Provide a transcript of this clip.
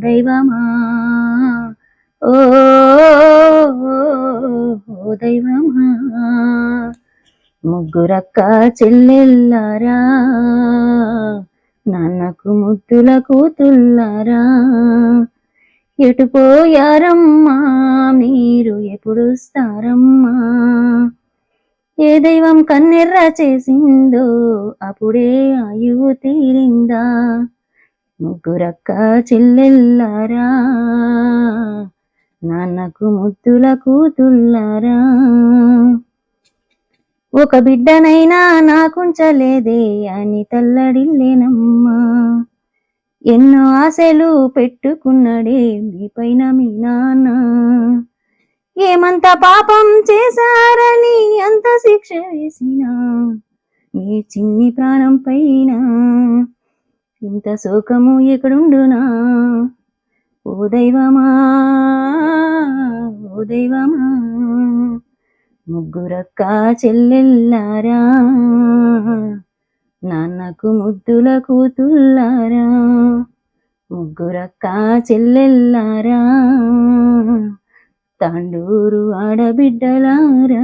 దైవమా ఓ దైవమా ముగ్గురక్క చెల్లెల్లారా నాన్నకు ముద్దుల కూతుల్లారా ఎటు పోయారమ్మా మీరు ఎప్పుడు వస్తారమ్మా ఏ దైవం కన్నెర్ర చేసిందో అప్పుడే ఆయువు తీరిందా ముగ్గురక్క చెల్లెల్లారా నాన్నకు ముద్దుల కూతుల్లారా ఒక బిడ్డనైనా నాకుంచలేదే అని తల్లడిల్లేనమ్మా ఎన్నో ఆశలు పెట్టుకున్నాడే మీపైన మీ నాన్న ఏమంత పాపం చేశారని అంత శిక్ష వేసినా మీ చిన్ని ప్రాణం పైన ఇంత శోకము ఎక్కడుండునా ఓ దైవమా ఓ దైవమా ముగ్గురక్క చెల్లెల్లారా నాన్నకు ముద్దుల కూతుల్లారా ముగ్గురక్క చెల్లెల్లారా తాండూరు ఆడబిడ్డలారా